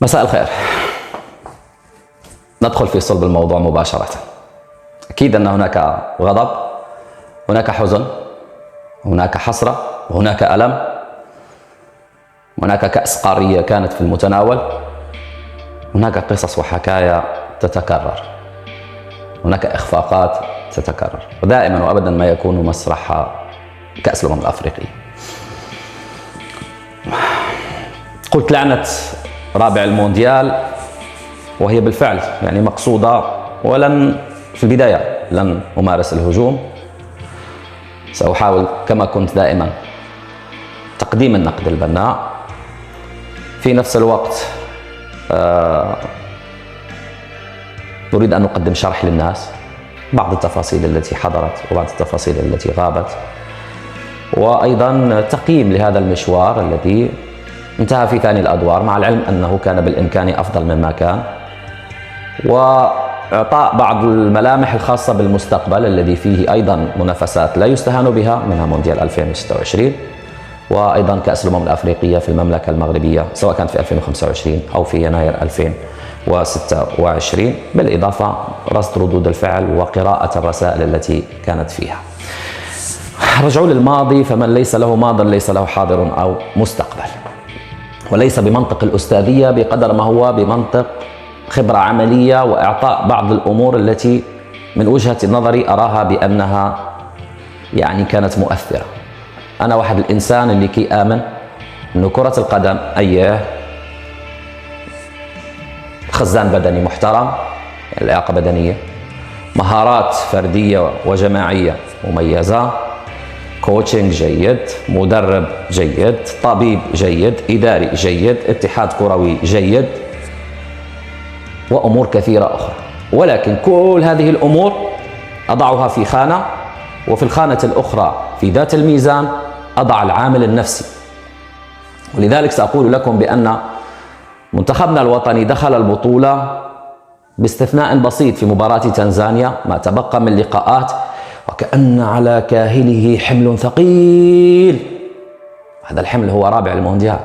مساء الخير. ندخل في صلب الموضوع مباشرة. أكيد أن هناك غضب، هناك حزن، هناك حسرة، وهناك ألم، هناك كأس قارية كانت في المتناول، هناك قصص وحكايا تتكرر، هناك إخفاقات تتكرر، ودائما وأبدا ما يكون مسرح كأس الأمم الأفريقية. قلت لعنة رابع المونديال، وهي بالفعل يعني مقصودة، ولن في البداية لن أمارس الهجوم. سأحاول كما كنت دائما تقديم النقد البناء. في نفس الوقت نريد أن نقدم شرح للناس، بعض التفاصيل التي حضرت وبعض التفاصيل التي غابت، وأيضا تقييم لهذا المشوار الذي انتهى في ثاني الأدوار، مع العلم أنه كان بالإمكان أفضل مما كان، وإعطاء بعض الملامح الخاصة بالمستقبل الذي فيه أيضا منافسات لا يستهان بها، منها مونديال 2026 وأيضا كأس الأمم الأفريقية في المملكة المغربية، سواء كانت في 2025 أو في يناير 2026، بالإضافة رصد ردود الفعل وقراءة الرسائل التي كانت فيها. رجعوا للماضي، فمن ليس له ماض ليس له حاضر أو مستقبل، وليس بمنطق الأستاذية بقدر ما هو بمنطق خبرة عملية وإعطاء بعض الأمور التي من وجهة نظري أراها بأنها يعني كانت مؤثرة. أنا واحد الإنسان اللي كي آمن أنه كرة القدم خزان بدني محترم، يعني لياقة بدنية، مهارات فردية وجماعية مميزة، كوتشنج جيد، مدرب جيد، طبيب جيد، إداري جيد، اتحاد كروي جيد، وأمور كثيرة أخرى. ولكن كل هذه الأمور أضعها في خانة، وفي الخانة الأخرى في ذات الميزان أضع العامل النفسي. ولذلك سأقول لكم بأن منتخبنا الوطني دخل البطولة باستثناء بسيط في مباراة تنزانيا، ما تبقى من لقاءات وكأن على كاهله حمل ثقيل. هذا الحمل هو رابع المونديال.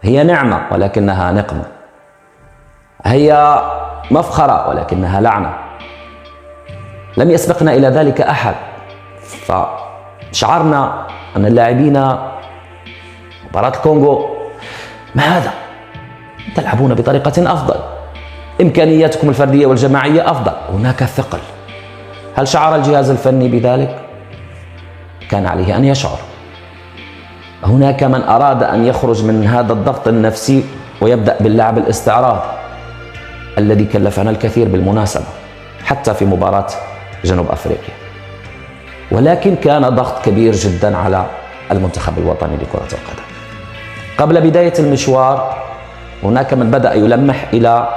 هي نعمة ولكنها نقمة، هي مفخرة ولكنها لعنة. لم يسبقنا إلى ذلك أحد، فشعرنا أن اللاعبين مباراة الكونغو ما هذا؟ تلعبون بطريقة أفضل، إمكانياتكم الفردية والجماعية أفضل، هناك ثقل. هل شعر الجهاز الفني بذلك؟ كان عليه أن يشعر. هناك من أراد أن يخرج من هذا الضغط النفسي ويبدأ باللعب الاستعراض الذي كلفنا الكثير بالمناسبة، حتى في مباراة جنوب أفريقيا. ولكن كان ضغط كبير جدا على المنتخب الوطني لكرة القدم. قبل بداية المشوار هناك من بدأ يلمح إلى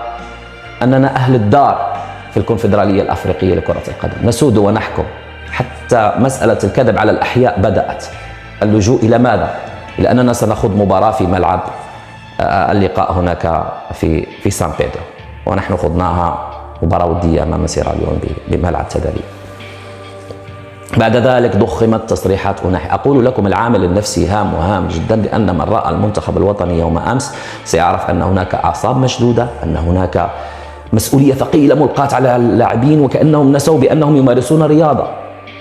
أننا أهل الدار في الكونفدرالية الأفريقية لكرة القدم، نسود ونحكم. حتى مسألة الكذب على الأحياء بدأت. اللجوء إلى ماذا؟ إلى أننا سنخوض مباراة في ملعب اللقاء هناك في سان بيدرو، ونحن خضناها مباراة ودية أمام سيراليون بملعب تدريب. بعد ذلك ضخمت تصريحات أناحي. أقول لكم العامل النفسي هام وهام جدا، لأن من رأى المنتخب الوطني يوم أمس سيعرف أن هناك أعصاب مشدودة، أن هناك مسؤولية ثقيلة ملقاة على اللاعبين، وكأنهم نسوا بأنهم يمارسون رياضة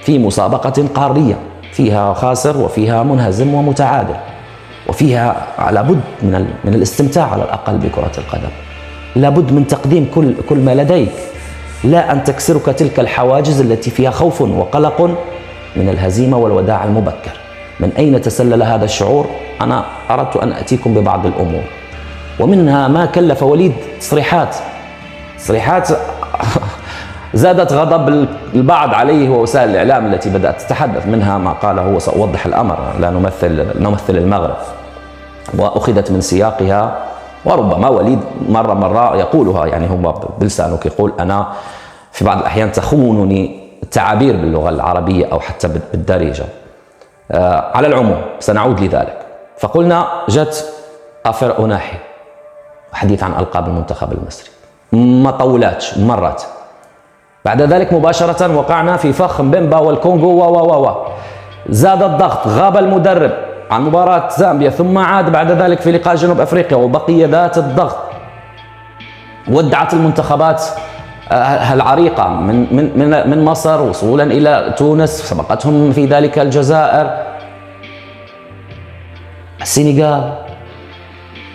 في مسابقة قارية فيها خاسر وفيها منهزم ومتعادل، وفيها لابد من الاستمتاع على الأقل بكرة القدم، لابد من تقديم كل ما لديك، لا أن تكسرك تلك الحواجز التي فيها خوف وقلق من الهزيمة والوداع المبكر. من أين تسلل هذا الشعور؟ أنا أردت أن أتيكم ببعض الأمور، ومنها ما كلف وليد تصريحات زادت غضب البعض عليه ووسائل الإعلام التي بدأت تتحدث، منها ما قاله هو سأوضح الأمر، لا نمثل المغرب، وأخذت من سياقها. وربما وليد مرة يقولها، يعني هو بلسانه يقول أنا في بعض الأحيان تخونني التعابير باللغة العربية أو حتى بالدارجة. على العموم سنعود لذلك. فقلنا جت أفر أناحي، حديث عن ألقاب المنتخب المصري، ما طولاتش، مرت. بعد ذلك مباشرة وقعنا في فخ مبمبا والكونغو زاد الضغط، غاب المدرب عن مباراة زامبيا، ثم عاد بعد ذلك في لقاء جنوب أفريقيا وبقي ذات الضغط. ودعت المنتخبات العريقة من مصر وصولا إلى تونس، سبقتهم في ذلك الجزائر، السنغال.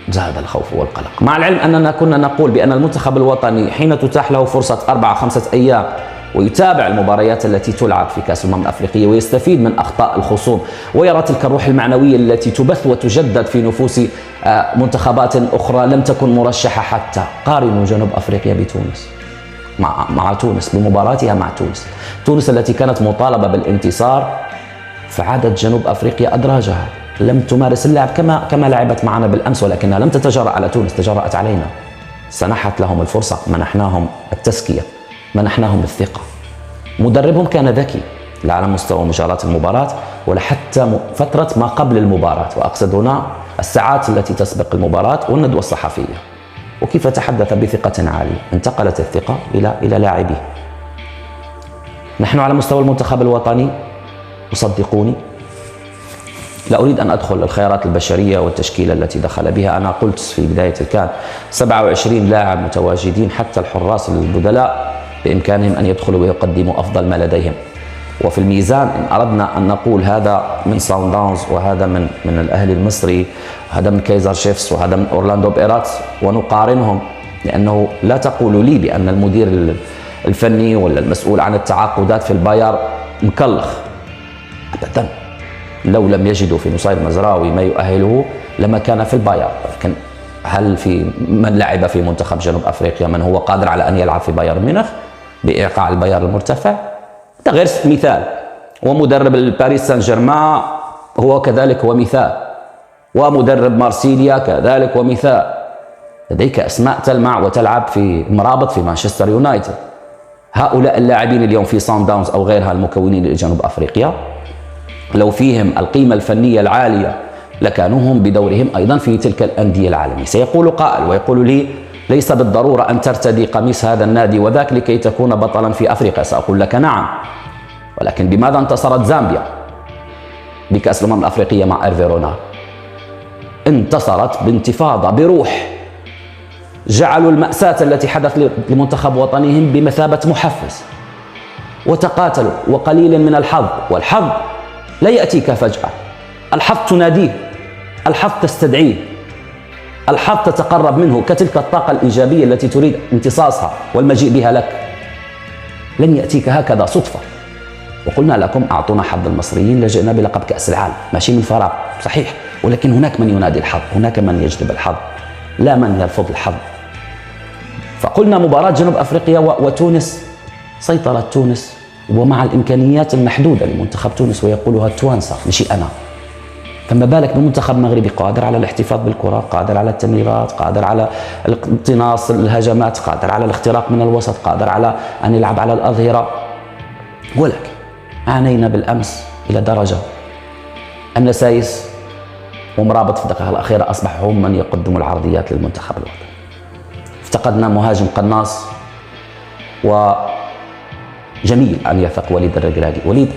زاد الخوف والقلق، مع العلم أننا كنا نقول بأن المنتخب الوطني حين تتاح له فرصة 4-5 أيام ويتابع المباريات التي تلعب في كأس الأمم الأفريقية ويستفيد من أخطاء الخصوم ويرى تلك الروح المعنوية التي تبث وتجدد في نفوس منتخبات أخرى لم تكن مرشحة حتى. قارنوا جنوب أفريقيا بتونس، مع تونس بمباراتها مع تونس التي كانت مطالبة بالانتصار، فعادت جنوب أفريقيا أدراجها، لم تمارس اللعب كما لعبت معنا بالأمس، ولكنها لم تتجرأ على تونس، تجرأت علينا. سنحت لهم الفرصة، منحناهم التزكية، منحناهم الثقة. مدربهم كان ذكي، لا على مستوى مجاراة المباراة ولا حتى فترة ما قبل المباراة، وأقصد هنا الساعات التي تسبق المباراة والندوة الصحفية، وكيف تحدث بثقة عالية. انتقلت الثقة إلى لاعبيه. نحن على مستوى المنتخب الوطني، وصدقوني لا أريد أن أدخل الخيارات البشرية والتشكيلة التي دخل بها. أنا قلت في بداية كان 27 لاعب متواجدين، حتى الحراس البدلاء بإمكانهم أن يدخلوا ويقدموا أفضل ما لديهم. وفي الميزان إن أردنا أن نقول هذا من ساوند داونز وهذا من الأهلي المصري وهذا من كايزر شيفس وهذا من أورلاندو بيراتس ونقارنهم، لأنه لا تقولوا لي بأن المدير الفني ولا المسؤول عن التعاقدات في الباير مكلخ، أبدا. لو لم يجدوا في نصير مزراوي ما يؤهله لما كان في الباير. لكن هل في من لعب في منتخب جنوب أفريقيا من هو قادر على أن يلعب في بايرن ميونخ بإيقاع الباير المرتفع؟ هذا غير مثال. ومدرب باريس سان جيرمان هو كذلك هو مثال، ومدرب مارسيليا كذلك ومثال. لديك أسماء تلمع وتلعب في مرابط في مانشستر يونايتد. هؤلاء اللاعبين اليوم في سان داونز أو غيرها المكونين لجنوب أفريقيا لو فيهم القيمة الفنية العالية لكانوا هم بدورهم أيضا في تلك الأندية العالمية. سيقول قائل ويقول لي ليس بالضرورة أن ترتدي قميص هذا النادي وذاك لكي تكون بطلا في أفريقيا. سأقول لك نعم، ولكن بماذا انتصرت زامبيا بكأس الأمم الأفريقية مع إيرفيرونا؟ انتصرت بانتفاضة، بروح. جعلوا المأساة التي حدث لمنتخب وطنهم بمثابة محفز، وتقاتلوا وقليل من الحظ. والحظ لا يأتيك فجأة، الحظ تناديه، الحظ تستدعيه، الحظ تتقرب منه كتلك الطاقة الإيجابية التي تريد امتصاصها والمجيء بها لك. لن يأتيك هكذا صدفة. وقلنا لكم أعطونا حظ المصريين لجئنا بلقب كأس العالم، ماشي من فراغ صحيح، ولكن هناك من ينادي الحظ، هناك من يجلب الحظ، لا من يرفض الحظ. فقلنا مباراة جنوب أفريقيا وتونس، سيطرت تونس ومع الإمكانيات المحدودة لمنتخب تونس، ويقولها التوانسة مش أنا. فما بالك بمنتخب مغربي قادر على الاحتفاظ بالكرة، قادر على التمريرات، قادر على اقتناص الهجمات، قادر على الاختراق من الوسط، قادر على أن يلعب على الأظهرة. ولكن عانينا بالأمس إلى درجة أن سايس ومرابط في الدقائق الأخيرة أصبحوا هم من يقدموا العرضيات للمنتخب الوطني. افتقدنا مهاجم قناص، وجميل أن يثق وليد الركراكي. وليد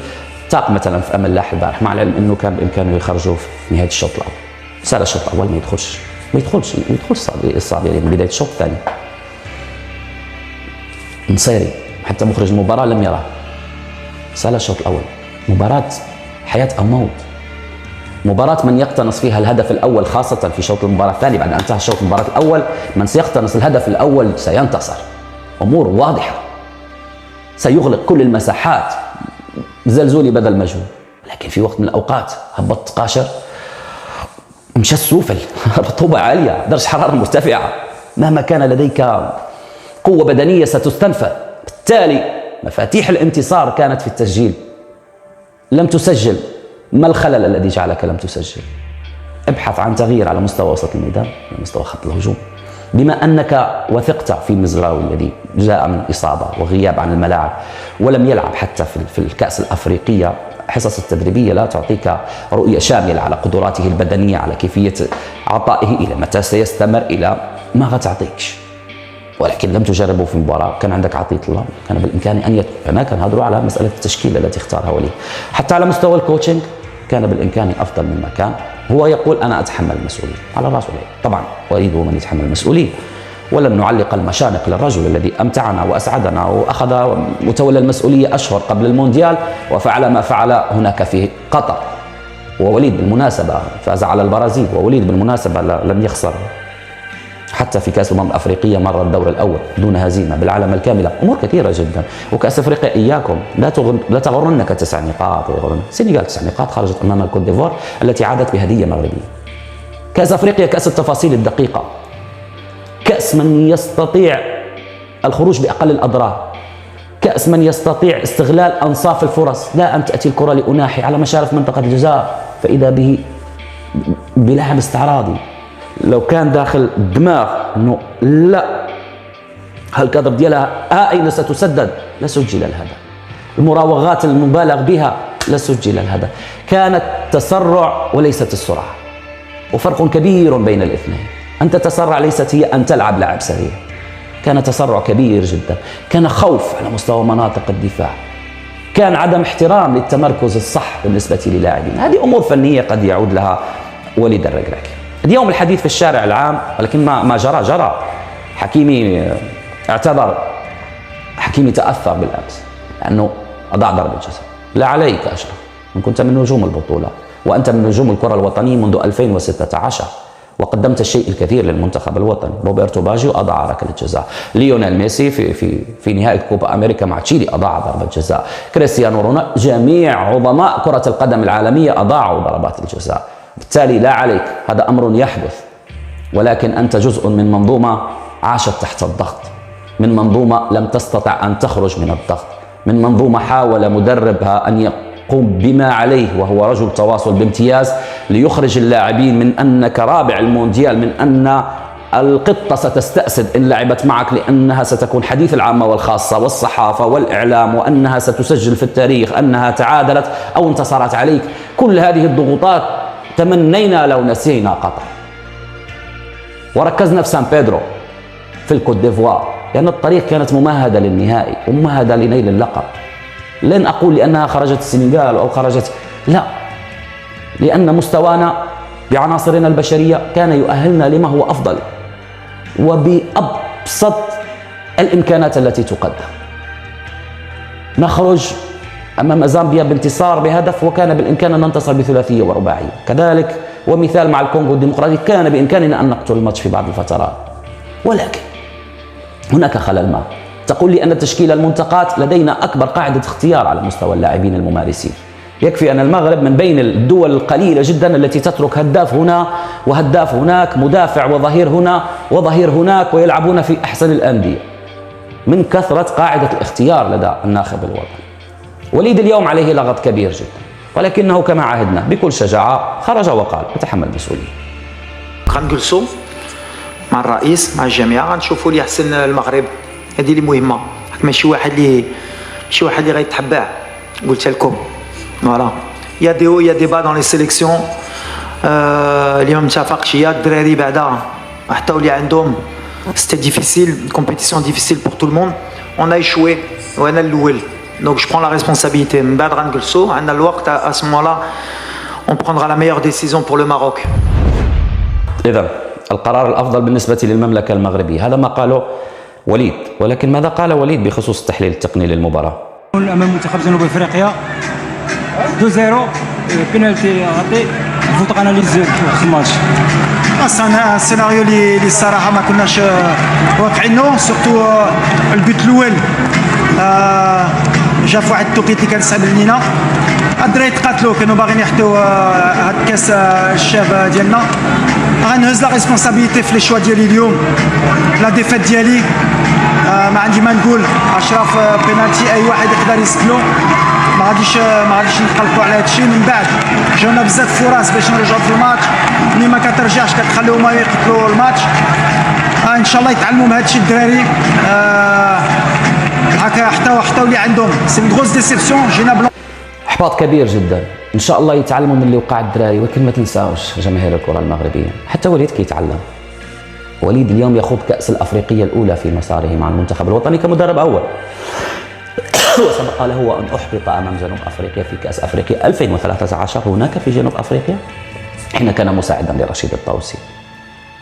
تاق مثلا في أمل لاح البارح، مع العلم أنه كان بإمكانه يخرجوه في نهاية الشوط الأول. سال الشوط الأول ما يدخلش الصابي من بداية الشوط الثاني. نصيري حتى مخرج المباراة لم يراه. سال الشوط الأول. مباراة حياة أو موت، مباراة من يقتنص فيها الهدف الأول، خاصة في شوط المباراة الثاني بعد أن انتهى شوط المباراة الأول. من سيقتنص الهدف الأول سينتصر، أمور واضحة، سيغلق كل المساحات، زلزولي بدل مجهول. لكن في وقت من الأوقات هبط قاشر، مشى السوفل، رطوبة عالية، درجة حرارة مرتفعة، مهما كان لديك قوة بدنية ستستنفذ. بالتالي مفاتيح الانتصار كانت في التسجيل، لم تسجل. ما الخلل الذي جعلك لم تسجل؟ ابحث عن تغيير على مستوى وسط الميدان، على مستوى خط الهجوم. بما أنك وثقت في مزراوي الذي جاء من إصابة وغياب عن الملاعب ولم يلعب حتى في الكأس الأفريقية، حصص التدريبية لا تعطيك رؤية شاملة على قدراته البدنية، على كيفية عطائه، إلى متى سيستمر، إلى ما غتعطيكش. ولكن لم تجربه في مباراة، كان عندك عطية الله، كان بالإمكان أن يدخل. هنا كان هضروا على مسألة التشكيلة التي اختارها وليد. حتى على مستوى الكوتشنج كان بالإمكان أفضل مما كان. هو يقول أنا أتحمل المسؤولية، على رأسه. طبعا وليد هو من يتحمل المسؤولية، ولن نعلق المشانق للرجل الذي أمتعنا وأسعدنا وأخذ وتولى المسؤولية أشهر قبل المونديال وفعل ما فعل هناك في قطر. ووليد بالمناسبة فاز على البرازيل، ووليد بالمناسبة لم يخسر حتى في كأس الأمم الأفريقية مرة الدور الأول دون هزيمة بالعالم الكاملة. أمور كثيرة جدا. وكأس أفريقيا إياكم لا تغرنك 9 نقاط ويغرن السنغال 9 نقاط خرجت أمام الكوت ديفوار التي عادت بهدية مغربية. كأس أفريقيا كأس التفاصيل الدقيقة، كأس من يستطيع الخروج بأقل الأضرار، كأس من يستطيع استغلال أنصاف الفرص، لا أن تأتي الكرة لأناحي على مشارف منطقة الجزاء فإذا به بلاعب استعراضي. لو كان داخل الدماغ انه لا هالكادر ديالها اين ستسدد لسجل الهدف. المراوغات المبالغ بها لسجل الهدف. كانت تسرع وليست السرعه، وفرق كبير بين الاثنين. ان تتسرع ليست هي ان تلعب لعب سريع، كان تسرع كبير جدا، كان خوف على مستوى مناطق الدفاع، كان عدم احترام للتمركز الصح بالنسبه للاعبين. هذه امور فنيه قد يعود لها وليد الركراكي. اليوم الحديث في الشارع العام، ولكن ما جرى. حكيمي اعتذر، حكيمي تأثر بالأمس لأنه أضاع ضربة جزاء. لا عليك أشرف، إن كنت من نجوم البطولة وأنت من نجوم الكرة الوطنية منذ 2016 وقدمت الشيء الكثير للمنتخب الوطني. روبرتو باجيو أضاع ركلة جزاء، ليونيل ميسي في نهائي كوبا أمريكا مع تشيلي أضاع ضربة جزاء، كريستيانو رونالدو، جميع عظماء كرة القدم العالمية أضاعوا ضربات الجزاء. بالتالي لا عليك، هذا أمر يحدث، ولكن أنت جزء من منظومة عاشت تحت الضغط، من منظومة لم تستطع أن تخرج من الضغط، من منظومة حاول مدربها أن يقوم بما عليه وهو رجل تواصل بامتياز ليخرج اللاعبين من أنك رابع المونديال، من أن القطة ستستأسد إن لعبت معك، لأنها ستكون حديث العامة والخاصة والصحافة والإعلام، وأنها ستسجل في التاريخ أنها تعادلت أو انتصرت عليك. كل هذه الضغوطات تمنينا لو نسينا قطر وركزنا في سان بيدرو في الكوت ديفوار، لأن الطريق كانت ممهدة للنهائي وممهدة لنيل اللقب. لن أقول لأنها خرجت السنغال أو خرجت، لا، لأن مستوانا بعناصرنا البشرية كان يؤهلنا لما هو أفضل وبأبسط الإمكانات التي تقدم. نخرج أمام زامبيا بانتصار بهدف، وكان بالإمكان أن ننتصر بثلاثية ورباعية كذلك، ومثال مع الكونغو الديمقراطي كان بإمكاننا أن نقتل الماتش في بعض الفترات، ولكن هناك خلل ما. تقول لي أن تشكيل المنتقات لدينا أكبر قاعدة اختيار على مستوى اللاعبين الممارسين. يكفي أن المغرب من بين الدول القليلة جدا التي تترك هداف هنا وهداف هناك، مدافع وظهير هنا وظهير هناك، ويلعبون في أحسن الأندية من كثرة قاعدة الاختيار لدى الناخب الوطني. وليد اليوم عليه لغط كبير جدا، ولكنه كما عهدنا بكل شجاعة خرج وقال يتحمل المسؤولية. غنجلسوا مع الرئيس مع الجميع غنشوفوا اللي يحسن المغرب، هذه اللي مهمة. ماشي واحد اللي غيتحبع. قلت لكم فوالا يا ديبا دون لي سيليكسيون اللي ما متفقش، يا الدراري بعدا حتى اللي عندهم سيتي ديفيسيل، كومبيتيسيون ديفيسيل بور تو الموند، اون ا ايشوي وانا الاول. Donc je prends la responsabilité. من بعد غنجلسوا عندنا الوقت، à ce moment-là on prendra la meilleure décision pour le Maroc. إذا القرار الأفضل بالنسبة للمملكة المغربية، هذا ما قاله وليد. ولكن ماذا قال وليد بخصوص التحليل التقني للمباراة؟ أمام منتخب جنوب أفريقيا 2-0 بينالتي غطي فوت اناليز في الماتش. السيناريو اللي الصراحه ما كناش واقعينه، سورتو البيت الاول جا في واحد التوقيت اللي كان صعيب علينا. الدراري تقاتلوا، كانوا باغيين يحطوا هاد الكاس الشاب ديالنا. غنهز لا ريسبونسابيلتي في لي شوا ديالي اليوم، لا ديفيت ديالي ما عندي ما نقول. اشرف بينالتي اي واحد يقدر يسدلو، ما غاديش نقلقوا على هادشي. من بعد جاونا بزاف فرص باش نرجعوا في الماتش، ملي ما كترجعش كتخليهم يقتلوا الماتش. ان شاء الله يتعلموا من هادشي الدراري. هكا حتى اللي عندهم سي غروس ديسيبسيون، جينا بلون احباط كبير جدا. ان شاء الله يتعلموا من اللي وقع الدراري، ولكن ما تنساوش جماهير الكره المغربيه، حتى وليد كيتعلم. وليد اليوم يخوض كأس الأفريقية الأولى في مساره مع المنتخب الوطني كمدرب أول. وسبق له أن أحبط أمام جنوب أفريقيا في كأس أفريقيا 2013 هناك في جنوب أفريقيا، حين كان مساعدا لرشيد الطوسي.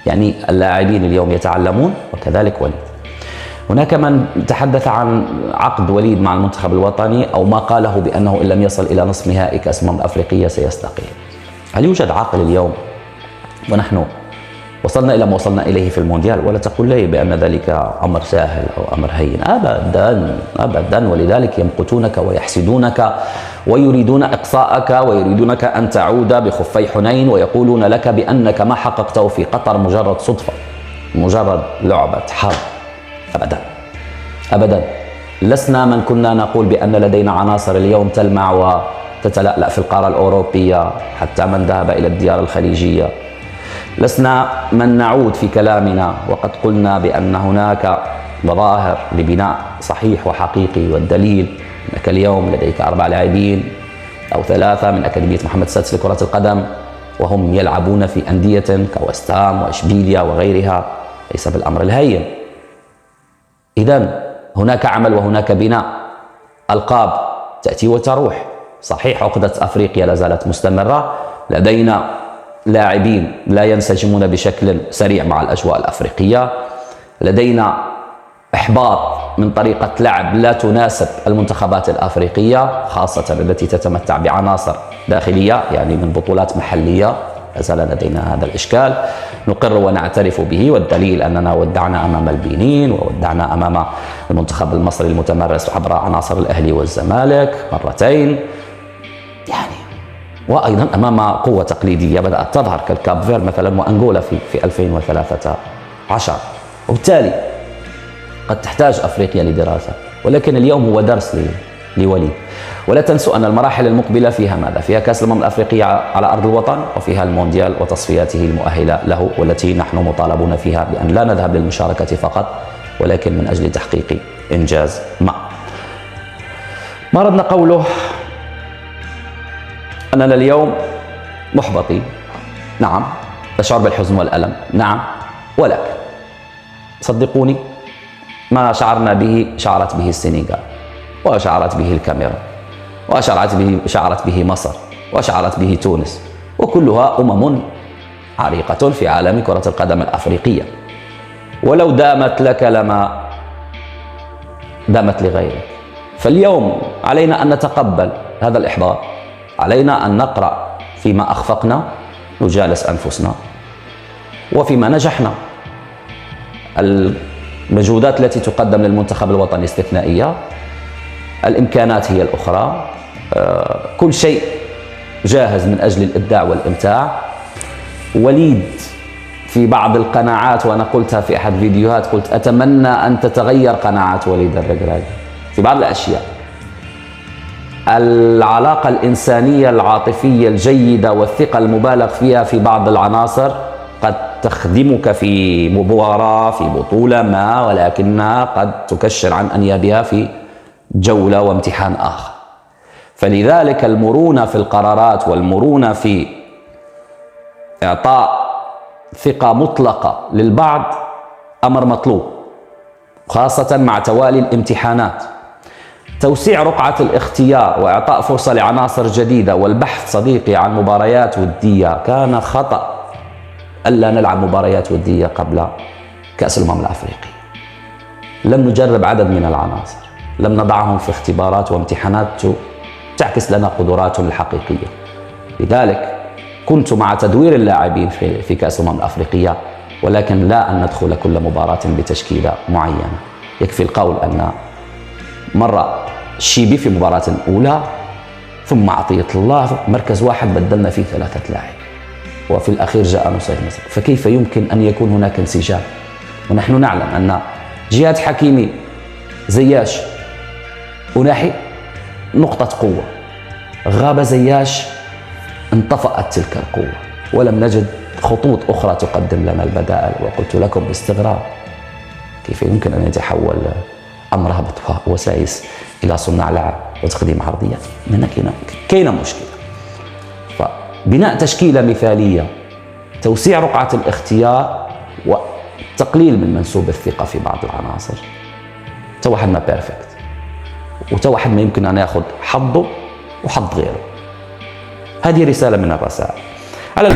يعني اللاعبين اليوم يتعلمون وكذلك وليد. هناك من تحدث عن عقد وليد مع المنتخب الوطني أو ما قاله بأنه إن لم يصل إلى نصف نهائي كأس الأمم الأفريقية سيستقيل. هل يوجد عاقل اليوم ونحن وصلنا إلى ما وصلنا إليه في المونديال ولا تقول لي بأن ذلك أمر سهل أو أمر هين؟ أبدا أبدا. ولذلك يمقتونك ويحسدونك ويريدون إقصاءك ويريدونك أن تعود بخفي حنين ويقولون لك بأنك ما حققته في قطر مجرد صدفة، مجرد لعبة حظ. أبدا أبدا. لسنا من كنا نقول بأن لدينا عناصر اليوم تلمع وتتلألأ في القارة الأوروبية حتى من ذهب إلى الديار الخليجية. لسنا من نعود في كلامنا وقد قلنا بأن هناك مظاهر لبناء صحيح وحقيقي، والدليل أنك اليوم لديك 4 لاعبين أو 3 من أكاديمية محمد السادس لكرة القدم وهم يلعبون في أندية كوستهام وإشبيليا وغيرها، ليس بالأمر الهين. إذن هناك عمل وهناك بناء. ألقاب تأتي وتروح، صحيح عقدة أفريقيا لا زالت مستمرة، لدينا لاعبين لا ينسجمون بشكل سريع مع الأجواء الأفريقية، لدينا إحباط من طريقة لعب لا تناسب المنتخبات الأفريقية خاصة التي تتمتع بعناصر داخلية يعني من بطولات محلية، لا زال لدينا هذا الإشكال نقر ونعترف به، والدليل أننا ودعنا أمام البنين وودعنا أمام المنتخب المصري المتمرس عبر عناصر الأهلي والزمالك مرتين يعني، وأيضا أمام قوة تقليدية بدأت تظهر كالكاب فير مثلا وأنغولا في 2013. وبالتالي قد تحتاج أفريقيا لدراسة، ولكن اليوم هو درس لوليد. ولا تنسوا أن المراحل المقبلة فيها ماذا؟ فيها كأس الأمم الأفريقية على أرض الوطن، وفيها المونديال وتصفياته المؤهلة له، والتي نحن مطالبون فيها بأن لا نذهب للمشاركة فقط ولكن من أجل تحقيق إنجاز ما ردنا قوله أننا اليوم محبطين، نعم، نشعر بالحزن والألم، نعم، ولكن صدقوني ما شعرت به السنغال، وشعرت به الكاميرون، وشعرت به مصر، وشعرت به تونس، وكلها أمم عريقة في عالم كرة القدم الأفريقية، ولو دامت لك لما دامت لغيرك. فاليوم علينا أن نتقبل هذا الإحباط، علينا أن نقرأ فيما أخفقنا، نجالس أنفسنا، وفيما نجحنا. المجهودات التي تقدم للمنتخب الوطني استثنائية، الإمكانات هي الأخرى، كل شيء جاهز من أجل الإبداع والإمتاع. وليد في بعض القناعات، وأنا قلتها في أحد فيديوهات، قلت أتمنى أن تتغير قناعات وليد الركراكي في بعض الأشياء. العلاقة الإنسانية العاطفية الجيدة والثقة المبالغ فيها في بعض العناصر قد تخدمك في مباراة في بطولة ما، ولكنها قد تكشر عن أنيابها في جولة وامتحان آخر. فلذلك المرونة في القرارات والمرونة في إعطاء ثقة مطلقة للبعض أمر مطلوب، خاصة مع توالي الامتحانات. توسيع رقعة الاختيار وإعطاء فرصة لعناصر جديدة والبحث صديقي عن مباريات ودية، كان خطأ ألا نلعب مباريات ودية قبل كأس الأمم الأفريقية. لم نجرب عدد من العناصر، لم نضعهم في اختبارات وامتحانات تعكس لنا قدراتهم الحقيقية. لذلك كنت مع تدوير اللاعبين في كأس الأمم الأفريقية، ولكن لا أن ندخل كل مباراة بتشكيلة معينة. يكفي القول أن مرة الشيبي في مباراة أولى، ثم عطية الله مركز واحد بدلنا فيه 3 لاعب، وفي الأخير جاء نصير مصر. فكيف يمكن أن يكون هناك انسجام ونحن نعلم أن جهاد حكيمي، زياش، أناحي نقطة قوة، غاب زياش انطفأت تلك القوة، ولم نجد خطوط أخرى تقدم لنا البدائل. وقلت لكم باستغراب كيف يمكن أن يتحول أمر هبط وسايس إلى صناع لعب وتقديم عرضيات. هنا كاينة مشكلة. فبناء تشكيلة مثالية، توسيع رقعة الاختيار، وتقليل من منسوب الثقة في بعض العناصر. توحد ما بيرفكت، وتوحد ما يمكن أن يأخذ حظه وحظ غيره. هذه رسالة من الرسائل. على